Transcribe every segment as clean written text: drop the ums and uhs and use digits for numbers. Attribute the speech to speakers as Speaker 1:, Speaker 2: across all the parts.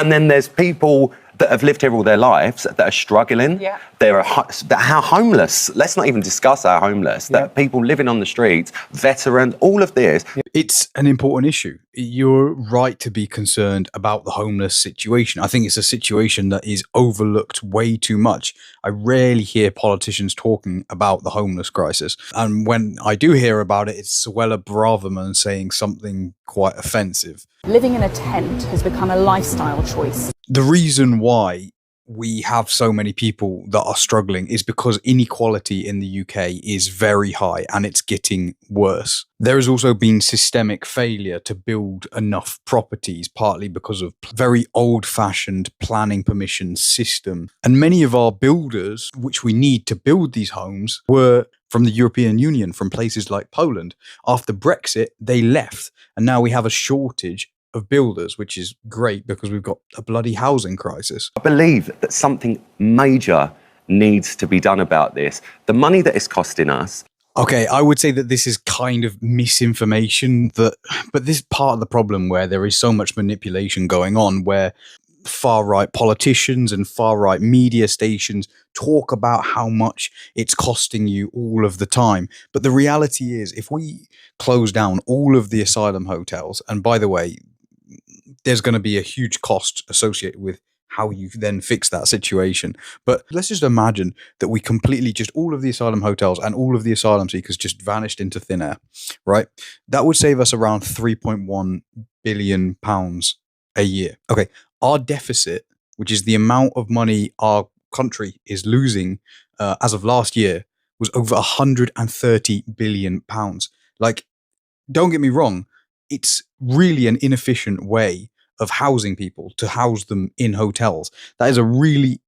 Speaker 1: And then there's people that have lived here all their lives that are struggling.
Speaker 2: Yeah.
Speaker 1: They're homeless. Let's not even discuss our homeless. That people living on the streets, veterans, all of this.
Speaker 3: It's an important issue. You're right to be concerned about the homeless situation. I think it's a situation that is overlooked way too much. I rarely hear politicians talking about the homeless crisis. And when I do hear about it, it's Suella Braverman saying something quite offensive.
Speaker 2: Living in a tent has become a lifestyle choice.
Speaker 3: The reason why we have so many people that are struggling is because inequality in the UK is very high and it's getting worse. There has also been systemic failure to build enough properties, partly because of very old-fashioned planning permission system. And many of our builders, which we need to build these homes, were from the European Union, from places like Poland. After Brexit, they left, and now we have a shortage of builders, which is great because we've got a bloody housing crisis.
Speaker 1: I believe that something major needs to be done about this. The money that it's costing us.
Speaker 3: Okay, I would say that this is kind of misinformation, but this is part of the problem where there is so much manipulation going on, where far-right politicians and far-right media stations talk about how much it's costing you all of the time. But the reality is, if we close down all of the asylum hotels, and by the way, there's going to be a huge cost associated with how you then fix that situation. But let's just imagine that we completely just all of the asylum hotels and all of the asylum seekers just vanished into thin air, right? That would save us around £3.1 billion a year. Okay, our deficit, which is the amount of money our country is losing as of last year, was over £130 billion. Like, don't get me wrong, it's really an inefficient way of housing people, to house them in hotels. That is a really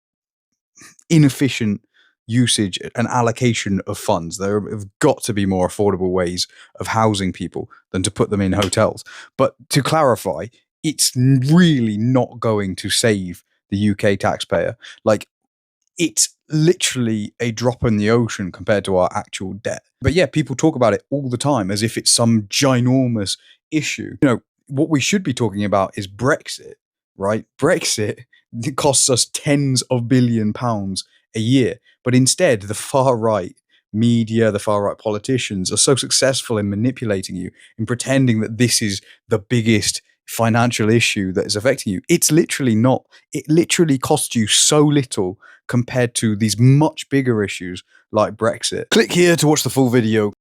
Speaker 3: inefficient usage and allocation of funds. There have got to be more affordable ways of housing people than to put them in hotels. But to clarify, it's really not going to save the UK taxpayer. Like, it's literally a drop in the ocean compared to our actual debt. But yeah, people talk about it all the time as if it's some ginormous issue. You know, what we should be talking about is Brexit, right? Brexit costs us tens of £billions a year. But instead, the far-right media, the far-right politicians are so successful in manipulating you, in pretending that this is the biggest financial issue that is affecting you. It's literally not. It literally costs you so little compared to these much bigger issues like Brexit. Click here to watch the full video.